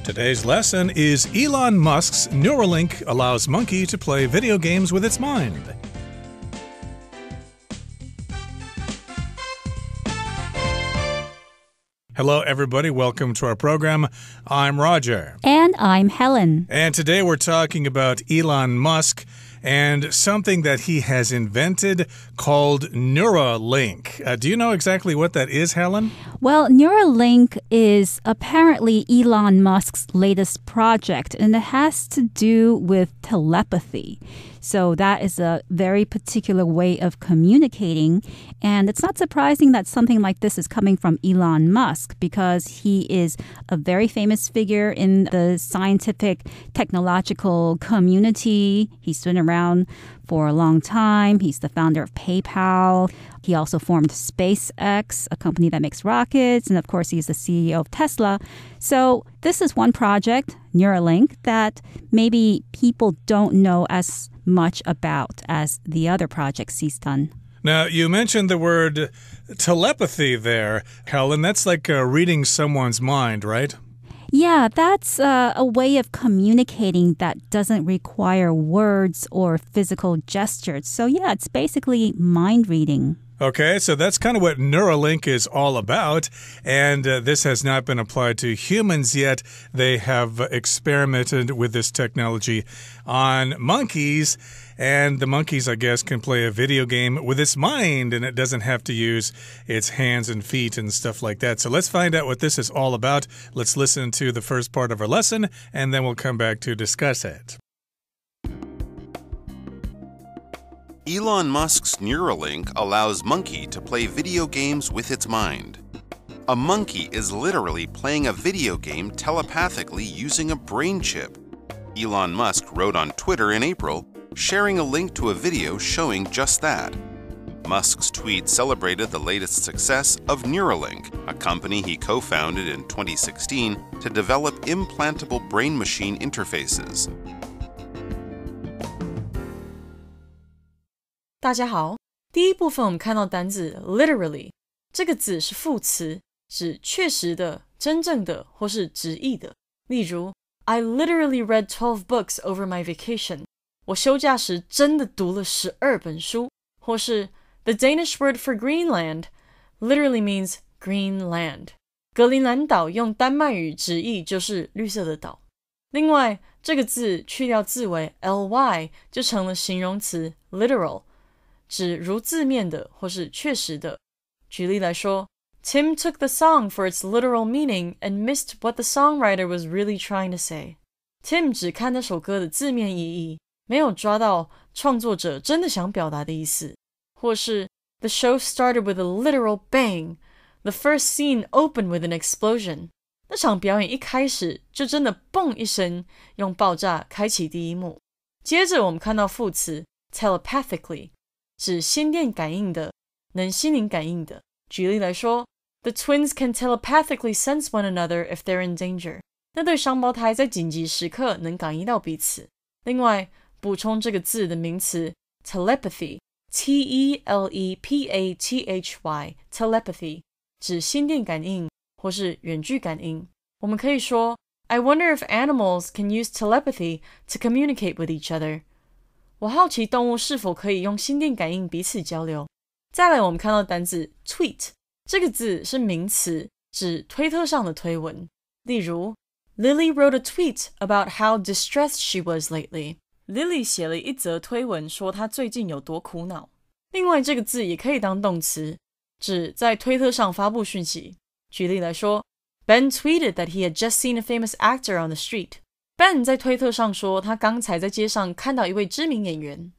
Today's lesson is Elon Musk's Neuralink allows monkey to play video games with its mind. Hello, everybody. Welcome to our program. I'm Roger. And I'm Helen. And today we're talking about Elon Musk and something that he has invented called Neuralink. Do you know exactly what that is, Helen? Well, Neuralink is apparently Elon Musk's latest project, and it has to do with telepathy. So that is a very particular way of communicating. And it's not surprising that something like this is coming from Elon Musk because he is a very famous figure in the scientific technological community. He's been around for a long time. He's the founder of PayPal. He also formed SpaceX, a company that makes rockets. And of course, he's the CEO of Tesla. So this is one project, Neuralink, that maybe people don't know as much about as the other projects he's done. Now, you mentioned the word telepathy there, Helen. That's like reading someone's mind, right? Yeah, that's a way of communicating that doesn't require words or physical gestures. So yeah, it's basically mind reading. Okay, so that's kind of what Neuralink is all about, and this has not been applied to humans yet. They have experimented with this technology on monkeys, and the monkeys, I guess, can play a video game with its mind, and it doesn't have to use its hands and feet and stuff like that. So let's find out what this is all about. Let's listen to the first part of our lesson, and then we'll come back to discuss it. Elon Musk's Neuralink allows monkey to play video games with its mind. A monkey is literally playing a video game telepathically using a brain chip. Elon Musk wrote on Twitter in April, sharing a link to a video showing just that. Musk's tweet celebrated the latest success of Neuralink, a company he co-founded in 2016 to develop implantable brain-machine interfaces. 大家好，第一部分我们看到单字 literally 这个字是副词，指确实的、真正的或是直译的。例如 I literally read 12 books over my vacation. 我休假时真的读了12本书。或是 The Danish word for Greenland literally means green land. 格陵兰岛用丹麦语直译就是绿色的岛。另外，这个字去掉字尾 ly 就成了形容词 literal。指如字面的或是确实的。举例来说 Tim took the song for its literal meaning and missed what the songwriter was really trying to say. Tim 只看那首歌的字面意义，没有抓到创作者真的想表达的意思。或是 The show started with a literal bang. The first scene opened with an explosion. 那场表演一开始就真的蹦一声，用爆炸开启第一幕。接着我们看到副词 telepathically指心电感应的，能心灵感应的。举例来说 The twins can telepathically sense one another if they're in danger. 那对双胞胎在紧急时刻能感应到彼此。另外，补充这个字的名词 telepathy, T-E-L-E-P-A-T-H-Y, telepathy, 指心电感应或是远距感应。我们可以说 I wonder if animals can use telepathy to communicate with each other.我好奇动物是否可以用心电感应彼此交流。再来我们看到单字 tweet 这个字是名词，指推特上的推文。例如 Lily wrote a tweet about how distressed she was lately. Lily 写了一则推文说她最近有多苦恼。另外这个字也可以当动词，指在推特上发布讯息。举例来说 Ben tweeted that he had just seen a famous actor on the street. Ben 在推特上说他刚才在街上看到一位知名演员。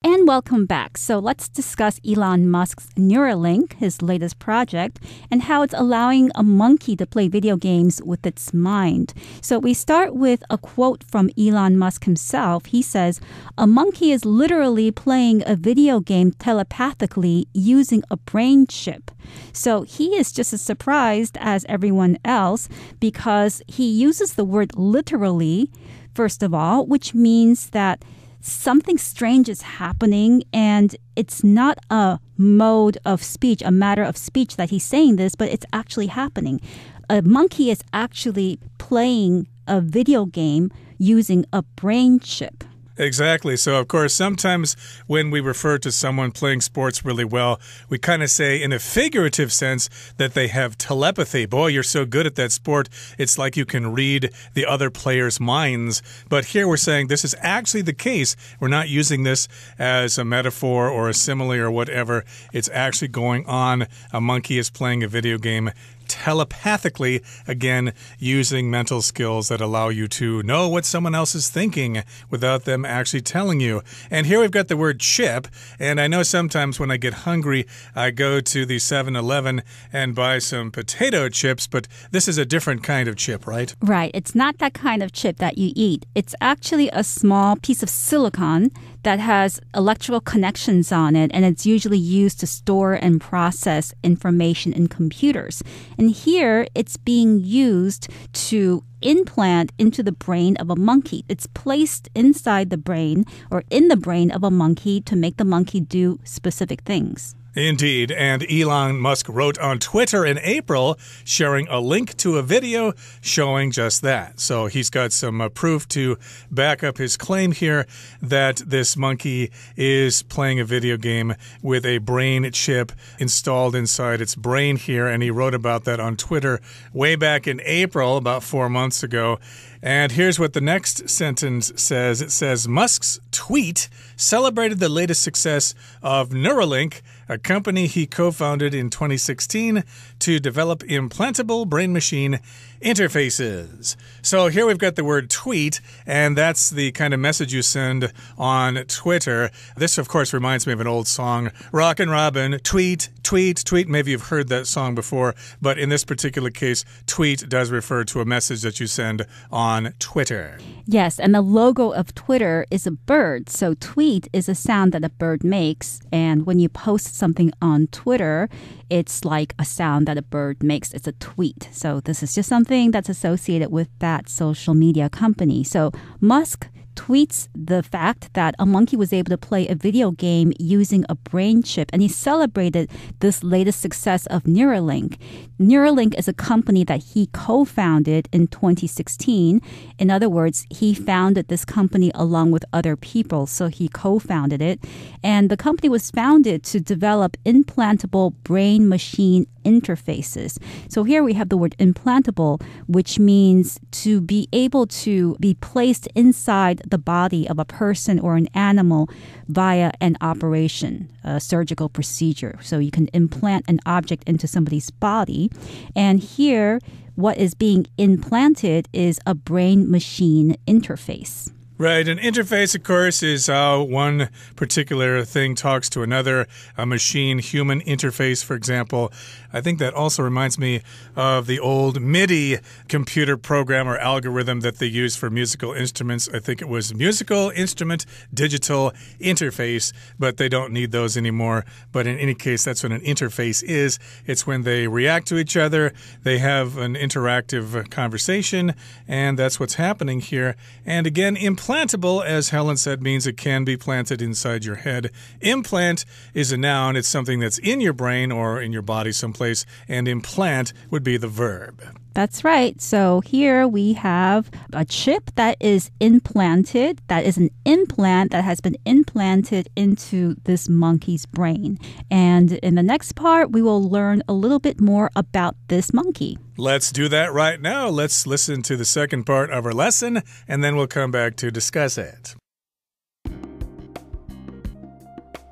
And welcome back. So let's discuss Elon Musk's Neuralink, his latest project, and how it's allowing a monkey to play video games with its mind. So we start with a quote from Elon Musk himself. He says, "A monkey is literally playing a video game telepathically using a brain chip." So he is just as surprised as everyone else because he uses the word literally, first of all, which means that something strange is happening, and it's not a mode of speech, a matter of speech that he's saying this, but it's actually happening. A monkey is actually playing a video game using a brain chip. Exactly. So, of course, sometimes when we refer to someone playing sports really well, we kind of say in a figurative sense that they have telepathy. Boy, you're so good at that sport. It's like you can read the other players' minds. But here we're saying this is actually the case. We're not using this as a metaphor or a simile or whatever. It's actually going on. A monkey is playing a video game telepathically, again, using mental skills that allow you to know what someone else is thinking without them actually telling you. And here we've got the word chip, and I know sometimes when I get hungry, I go to the 7-Eleven and buy some potato chips, but this is a different kind of chip, right? Right. It's not that kind of chip that you eat. It's actually a small piece of silicon that has electrical connections on it, and it's usually used to store and process information in computers. And here, it's being used to implant into the brain of a monkey. It's placed inside the brain or in the brain of a monkey to make the monkey do specific things. Indeed, and Elon Musk wrote on Twitter in April, sharing a link to a video showing just that. So he's got some proof to back up his claim here that this monkey is playing a video game with a brain chip installed inside its brain here, and he wrote about that on Twitter way back in April, about 4 months ago. And here's what the next sentence says. It says, Musk's tweet celebrated the latest success of Neuralink, a company he co-founded in 2016 to develop implantable brain-machine interfaces. So here we've got the word tweet, and that's the kind of message you send on Twitter. This, of course, reminds me of an old song, Rockin' Robin, tweet, tweet, tweet. Maybe you've heard that song before, but in this particular case, tweet does refer to a message that you send on Twitter. Yes, and the logo of Twitter is a bird. So tweet is a sound that a bird makes, and when you post something on Twitter, it's like a sound that a bird makes. It's a tweet. So this is just something that's associated with that social media company. So Musk tweets the fact that a monkey was able to play a video game using a brain chip, and he celebrated this latest success of Neuralink. Neuralink is a company that he co-founded in 2016. In other words, he founded this company along with other people, so he co-founded it. And the company was founded to develop implantable brain-machine interfaces. So here we have the word implantable, which means to be able to be placed inside the body of a person or an animal via an operation, a surgical procedure. So you can implant an object into somebody's body. And here, what is being implanted is a brain-machine interface. Right, an interface, of course, is how one particular thing talks to another, a machine-human interface, for example. I think that also reminds me of the old MIDI computer program or algorithm that they used for musical instruments. I think it was musical instrument digital interface, but they don't need those anymore. But in any case, that's what an interface is. It's when they react to each other, they have an interactive conversation, and that's what's happening here. And again, implantable, as Helen said, means it can be planted inside your head. Implant is a noun. It's something that's in your brain or in your body someplace, and implant would be the verb. That's right. So here we have a chip that is implanted, that is an implant that has been implanted into this monkey's brain. And in the next part, we will learn a little bit more about this monkey. Let's do that right now. Let's listen to the second part of our lesson, and then we'll come back to discuss it.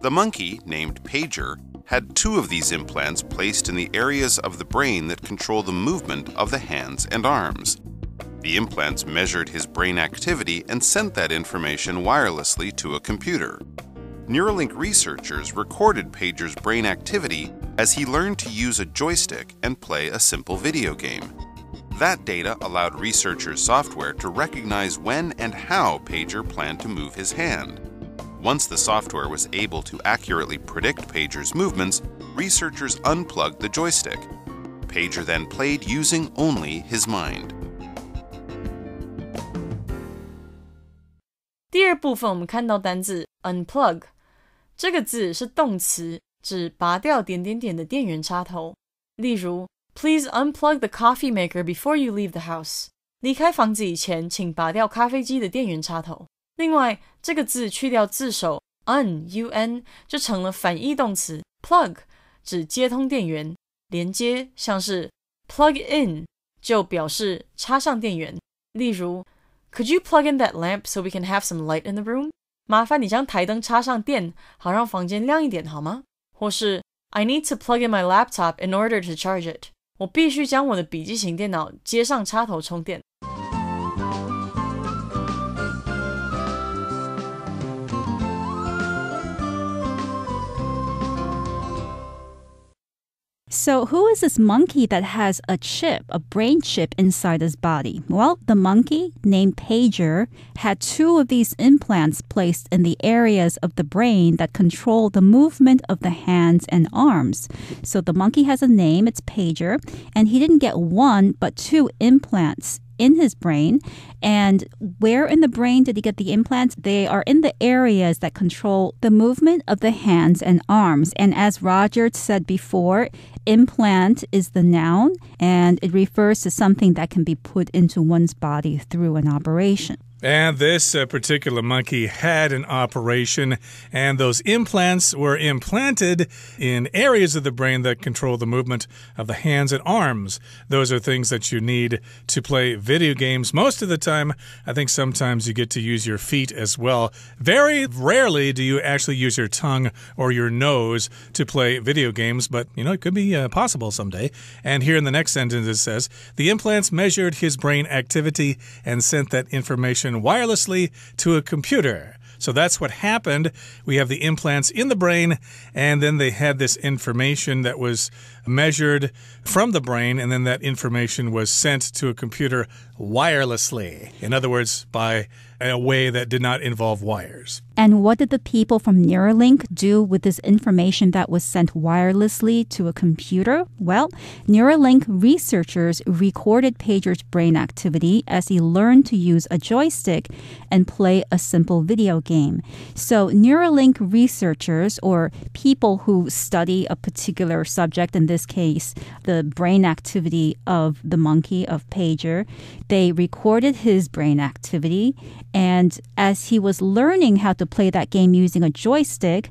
The monkey, named Pager, had 2 of these implants placed in the areas of the brain that control the movement of the hands and arms. The implants measured his brain activity and sent that information wirelessly to a computer. Neuralink researchers recorded Pager's brain activity as he learned to use a joystick and play a simple video game. That data allowed researchers' software to recognize when and how Pager planned to move his hand. Once the software was able to accurately predict Pager's movements, researchers unplugged the joystick. Pager then played using only his mind. 第二部分我们看到单字 unplug， 这个字是动词，指拔掉点点点的电源插头。例如 Please unplug the coffee maker before you leave the house。 离开房子以前，请拔掉咖啡机的电源插头。另外，这个字去掉字首 un 就成了反义动词 plug， 指接通电源，连接，像是 plug in 就表示插上电源。例如 Could you plug in that lamp so we can have some light in the room？ 麻烦你将台灯插上电，好让房间亮一点好吗？或是 I need to plug in my laptop in order to charge it。 我必须将我的笔记型电脑接上插头充电。So, who is this monkey that has a chip, a brain chip inside his body? Well, the monkey, named Pager, had 2 of these implants placed in the areas of the brain that control the movement of the hands and arms. So, the monkey has a name, it's Pager, and he didn't get 1 but 2 implants in his brain. And where in the brain did he get the implants? They are in the areas that control the movement of the hands and arms. And as Roger said before, implant is the noun, and it refers to something that can be put into one's body through an operation. And this particular monkey had an operation, and those implants were implanted in areas of the brain that control the movement of the hands and arms. Those are things that you need to play video games. Most of the time, I think sometimes you get to use your feet as well. Very rarely do you actually use your tongue or your nose to play video games, but, it could be possible someday. And here in the next sentence it says, the implants measured his brain activity and sent that information wirelessly to a computer. So that's what happened. We have the implants in the brain, and then they had this information that was measured from the brain, and then that information was sent to a computer wirelessly. In other words, by a way that did not involve wires. And what did the people from Neuralink do with this information that was sent wirelessly to a computer? Well, Neuralink researchers recorded Pager's brain activity as he learned to use a joystick and play a simple video game. So Neuralink researchers, or people who study a particular subject, in this case, the brain activity of the monkey, of Pager, they recorded his brain activity, and as he was learning how to play that game using a joystick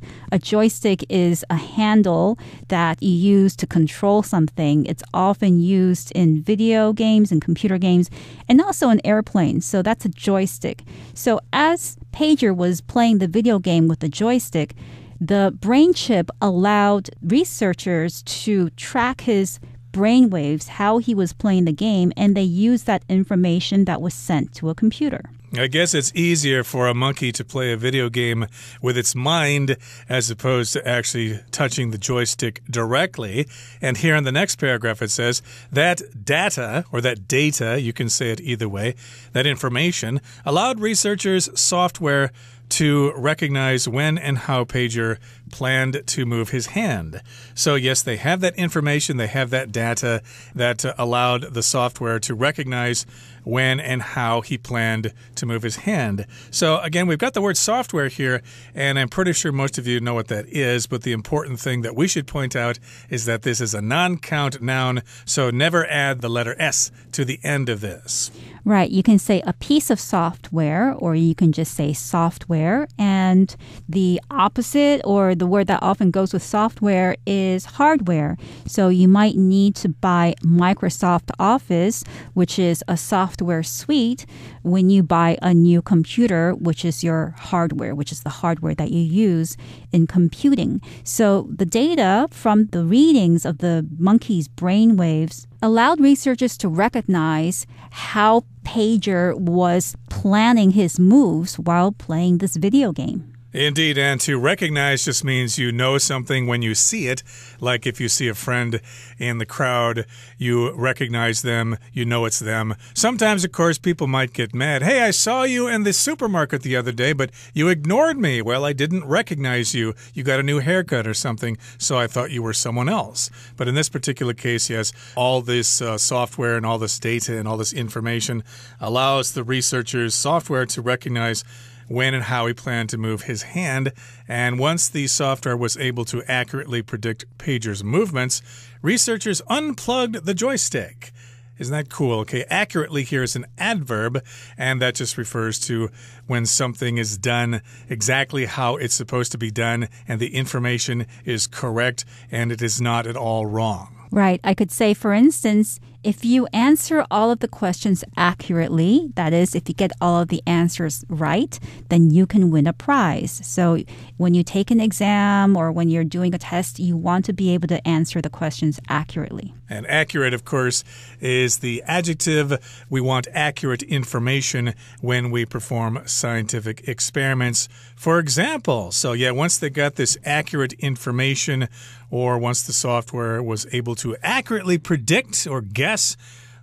is a handle that you use to control something. It's often used in video games and computer games, and also in airplanes. So that's a joystick. So as Pager was playing the video game with the joystick, the brain chip allowed researchers to track his brain waves, how he was playing the game, and they used that information that was sent to a computer. I guess it's easier for a monkey to play a video game with its mind as opposed to actually touching the joystick directly. And here in the next paragraph it says that data, or that data, you can say it either way, that information allowed researchers software to recognize when and how Pager planned to move his hand. So yes, they have that information, they have that data that allowed the software to recognize when and how he planned to move his hand. So again, we've got the word software here, and I'm pretty sure most of you know what that is, but the important thing that we should point out is that this is a non-count noun, so never add the letter S to the end of this. Right, you can say a piece of software, or you can just say software, and the opposite, or the word that often goes with software, is hardware. So you might need to buy Microsoft Office, which is a software suite, when you buy a new computer, which is your hardware, which is the hardware that you use in computing. So the data from the readings of the monkey's brain waves allowed researchers to recognize how Pager was planning his moves while playing this video game. Indeed, and to recognize just means you know something when you see it. Like if you see a friend in the crowd, you recognize them, you know it's them. Sometimes, of course, people might get mad. Hey, I saw you in the supermarket the other day, but you ignored me. Well, I didn't recognize you. You got a new haircut or something, so I thought you were someone else. But in this particular case, yes, all this software and all this data and all this information allows the researchers' software to recognize when and how he planned to move his hand. And once the software was able to accurately predict Pager's movements, researchers unplugged the joystick. Isn't that cool? Okay, accurately here is an adverb, and that just refers to when something is done exactly how it's supposed to be done, and the information is correct, and it is not at all wrong. Right. I could say, for instance, if you answer all of the questions accurately, that is, if you get all of the answers right, then you can win a prize. So when you take an exam or when you're doing a test, you want to be able to answer the questions accurately. And accurate, of course, is the adjective. We want accurate information when we perform scientific experiments. For example, so yeah, once they got this accurate information, or once the software was able to accurately predict or guess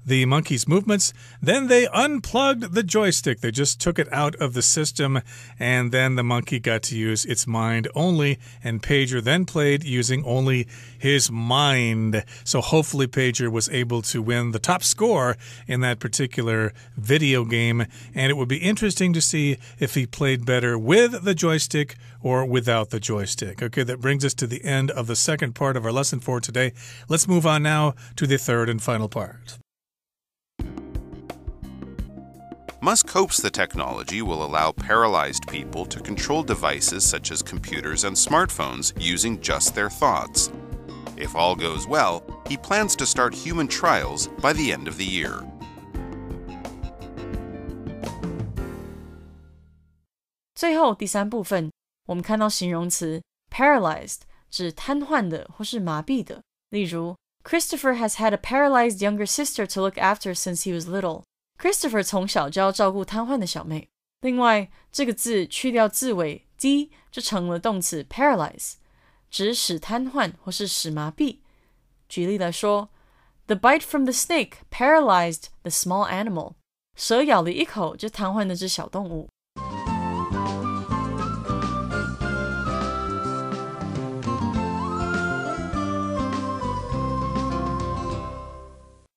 the monkey's movements, then they unplugged the joystick. They just took it out of the system, and then the monkey got to use its mind only, and Pager then played using only his mind. So hopefully Pager was able to win the top score in that particular video game, and it would be interesting to see if he played better with the joystick or without the joystick. Okay, that brings us to the end of the second part of our lesson for today. Let's move on now to the third and final part. Musk hopes the technology will allow paralyzed people to control devices such as computers and smartphones using just their thoughts. If all goes well, he plans to start human trials by the end of the year. 最后第三部分，我们看到形容词 paralyzed 指瘫痪的或是麻痹的。例如 Christopher has had a paralyzed younger sister to look after since he was little.Christopher 从小就要照顾瘫痪的小妹。另外，这个字去掉字尾 d 就成了动词 paralyze， 指使瘫痪或是使麻痹。举例来说 The bite from the snake paralyzed the small animal. 蛇咬了一口就瘫痪那只小动物。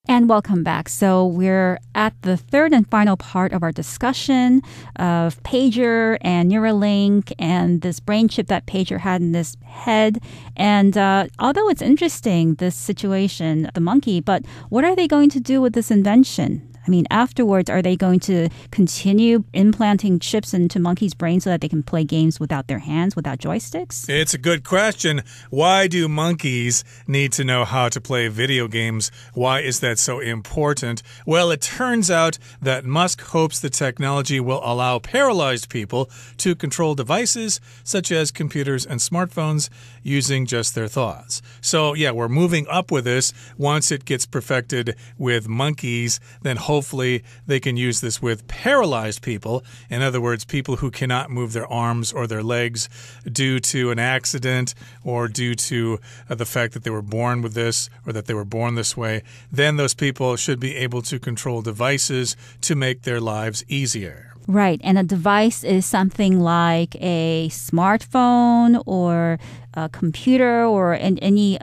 And welcome back. So we're at the third and final part of our discussion of Pager and Neuralink and this brain chip that Pager had in his head. And although it's interesting, this situation, the monkey, but what are they going to do with this invention? I mean, afterwards, are they going to continue implanting chips into monkeys' brains so that they can play games without their hands, without joysticks? It's a good question. Why do monkeys need to know how to play video games? Why is that so important? Well, it turns out that Musk hopes the technology will allow paralyzed people to control devices such as computers and smartphones using just their thoughts. So, yeah, we're moving up with this. Once it gets perfected with monkeys, then hopefully they can use this with paralyzed people. In other words, people who cannot move their arms or their legs due to an accident or due to the fact that they were born with this or that they were born this way. Then those people should be able to control devices to make their lives easier. Right. And a device is something like a smartphone or a computer or any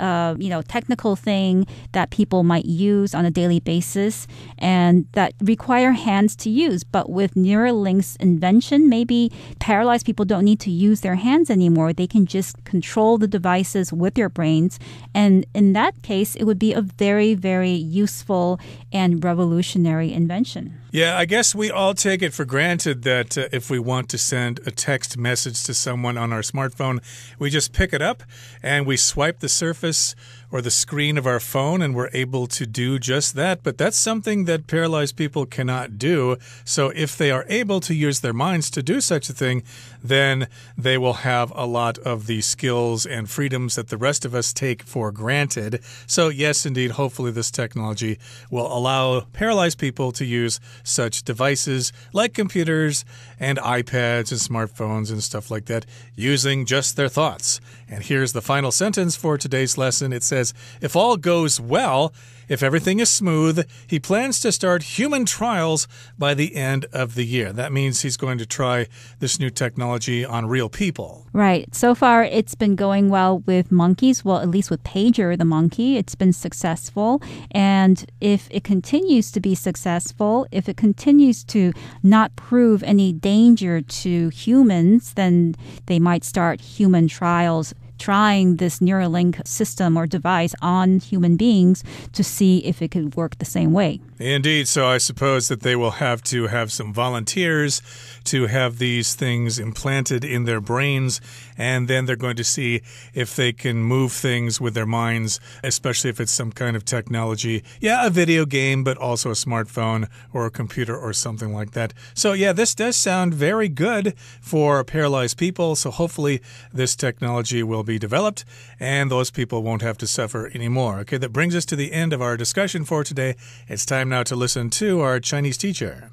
technical thing that people might use on a daily basis and that require hands to use. But with Neuralink's invention, maybe paralyzed people don't need to use their hands anymore. They can just control the devices with their brains. And in that case, it would be a very, very useful and revolutionary invention. Yeah, I guess we all take it for granted that if we want to send a text message to someone on our smartphone, we just pick it up and we swipe the surface or the screen of our phone and we're able to do just that. But that's something that paralyzed people cannot do. So if they are able to use their minds to do such a thing, then they will have a lot of the skills and freedoms that the rest of us take for granted. So yes, indeed, hopefully this technology will allow paralyzed people to use such devices like computers and iPads and smartphones and stuff like that using just their thoughts. And here's the final sentence for today's lesson. It says, says if all goes well, if everything is smooth, he plans to start human trials by the end of the year. That means he's going to try this new technology on real people. Right. So far, it's been going well with monkeys. Well, at least with Pager, the monkey, it's been successful. And if it continues to be successful, if it continues to not prove any danger to humans, then they might start human trials, trying this Neuralink system or device on human beings to see if it could work the same way. Indeed. So I suppose that they will have to have some volunteers to have these things implanted in their brains, and then they're going to see if they can move things with their minds, especially if it's some kind of technology. Yeah, a video game, but also a smartphone or a computer or something like that. So yeah, this does sound very good for paralyzed people. So hopefully this technology will be developed and those people won't have to suffer anymore. Okay, that brings us to the end of our discussion for today. It's time now to listen to our Chinese teacher.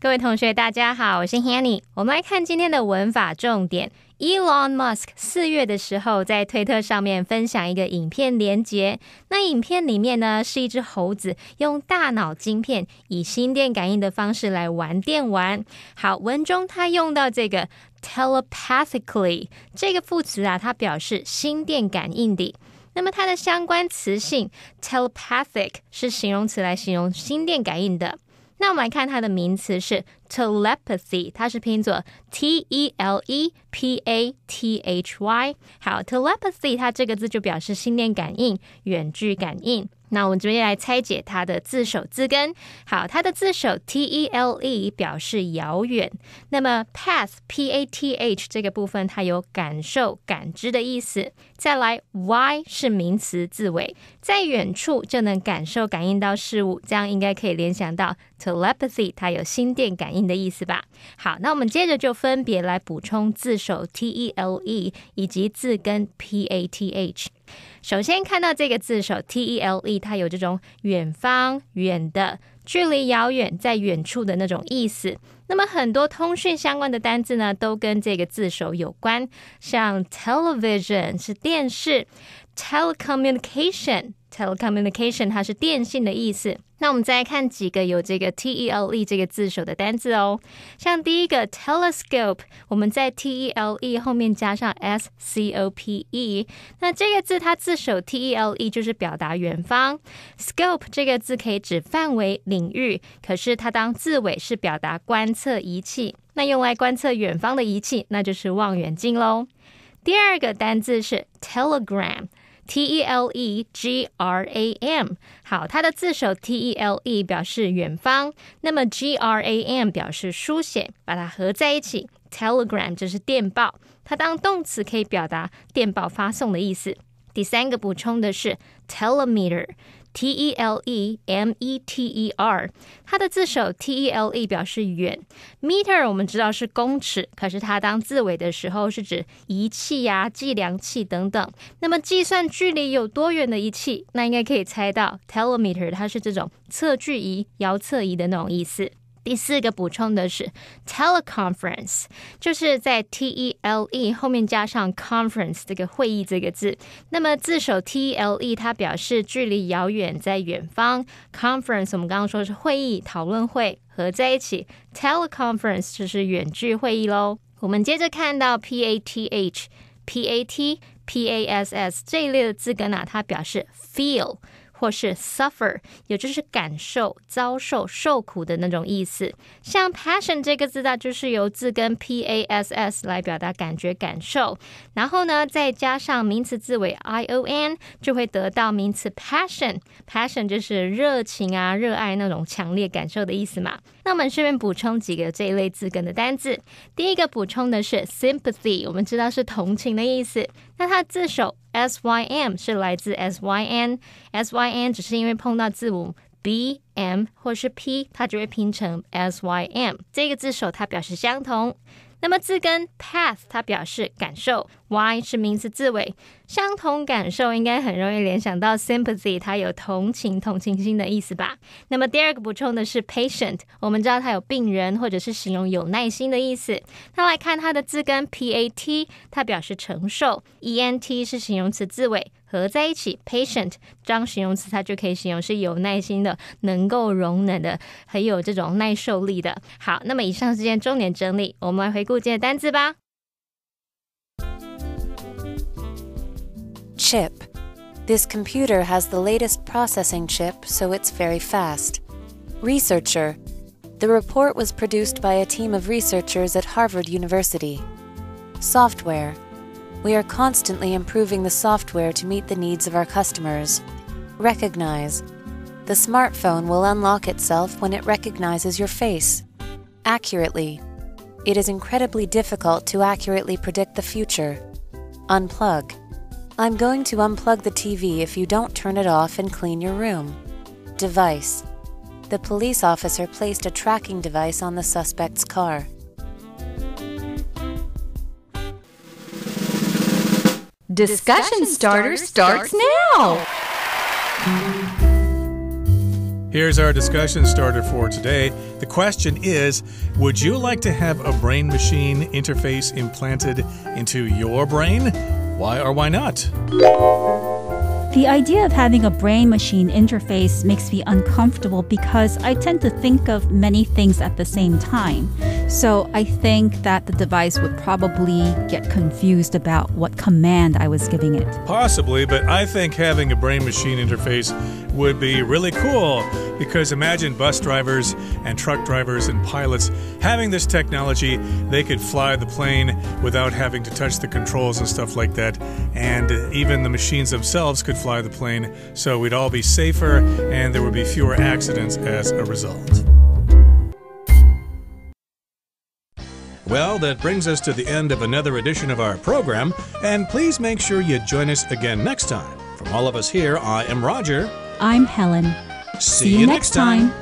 各位同学大家好，我是 Hanny。 我们来看今天的文法重点。 Elon Musk 4月的时候在推特上面分享一个影片连结，那影片里面呢是一只猴子用大脑晶片以心电感应的方式来玩电玩。好，文中他用到这个 telepathically 这个副词啊，它表示心电感应的。那么它的相关词性 telepathic 是形容词来形容心电感应的。那我们来看它的名词是 telepathy， 它是拼作 T-E-L-E-P-A-T-H-Y。 好， telepathy 它这个字就表示心电感应、远距感应。那我们这边来拆解它的字首字根。好，它的字首 T-E-L-E 表示遥远，那么 path P-A-T-H 这个部分它有感受、感知的意思。再来 Y 是名词字尾，在远处就能感受、感应到事物，这样应该可以联想到 telepathy 它有心电感应的意思吧。好，那我们接着就分别来补充字首 T-E-L-E 以及字根 P-A-T-H。首先看到这个字首 T-E-L-E 它有这种远方、远的、距离遥远、在远处的那种意思。那么很多通讯相关的单字呢都跟这个字首有关，像 television 是电视， telecommunication 它是电信的意思。那我们再来看几个有这个 T-E-L-E 这个字首的单字哦。像第一个 telescope， 我们在 T-E-L-E 后面加上 S-C-O-P-E， 那这个字它字首 T-E-L-E 就是表达远方。 Scope 这个字可以指范围、领域，可是它当字尾是表达观测仪器，那用来观测远方的仪器那就是望远镜咯。第二个单字是 telegram，T-E-L-E-G-R-A-M， 好，它的字首 T-E-L-E 表示远方，那么 G-R-A-M 表示书写，把它合在一起 Telegram 就是电报，它当动词可以表达电报发送的意思。第三个补充的是 telemeter，T-E-L-E-M-E-T-E-R， 它的字首 T-E-L-E 表示远， meter 我们知道是公尺，可是它当字尾的时候是指仪器啊、计量器等等，那么计算距离有多远的仪器，那应该可以猜到 telemeter 它是这种测距仪、遥测仪的那种意思。第四个补充的是 teleconference， 就是在 T-E-L-E 后面加上 conference 这个会议这个字，那么字首 T-E-L-E 它表示距离遥远，在远方， conference 我们刚刚说是会议、讨论会，合在一起 teleconference 就是远距会议咯。我们接着看到 P-A-T-H P-A-T P-A-S-S 这一类的字根啊，它表示 feel或是 suffer， 也就是感受、遭受、受苦的那种意思。像 passion 这个字它就是由字根 P-A-S-S 来表达感觉、感受，然后呢再加上名词字尾 I-O-N 就会得到名词 passion， passion 就是热情啊、热爱那种强烈感受的意思嘛。那我们顺便补充几个这一类字根的单字。第一个补充的是 sympathy， 我们知道是同情的意思，那它字首S-Y-M 是来自 S-Y-N， S-Y-N 只是因为碰到字母 B、M 或是 P 它就会拼成 S-Y-M， 这个字首它表示相同。那么字根 path 它表示感受， Y 是名词字尾，相同感受应该很容易联想到 sympathy， 它有同情、同情心的意思吧。那么第二个补充的是 patient， 我们知道它有病人或者是形容有耐心的意思。那来看它的字根 PAT， 它表示承受， ENT 是形容词字尾，合在一起 patient 当形容词，它就可以形容是有耐心的，能够容忍的，很有这种耐受力的。好，那么以上是今天重点整理，我们来回顾今天的单字吧。Chip. This computer has the latest processing chip, so it's very fast. Researcher. The report was produced by a team of researchers at Harvard University. Software. We are constantly improving the software to meet the needs of our customers. Recognize. The smartphone will unlock itself when it recognizes your face. Accurately. It is incredibly difficult to accurately predict the future. Unplug. I'm going to unplug the TV if you don't turn it off and clean your room. Device. The police officer placed a tracking device on the suspect's car. Discussion Starter starts now! Here's our discussion starter for today. The question is, would you like to have a brain-machine interface implanted into your brain? Why or why not? The idea of having a brain-machine interface makes me uncomfortable because I tend to think of many things at the same time. So I think that the device would probably get confused about what command I was giving it. Possibly, but I think having a brain-machine interface would be really cool because imagine bus drivers and truck drivers and pilots having this technology. They could fly the plane without having to touch the controls and stuff like that, and even the machines themselves could fly the plane, so we'd all be safer and there would be fewer accidents as a result. Well, that brings us to the end of another edition of our program, and please make sure you join us again next time. From all of us here, I am Roger. I'm Helen. See you next time.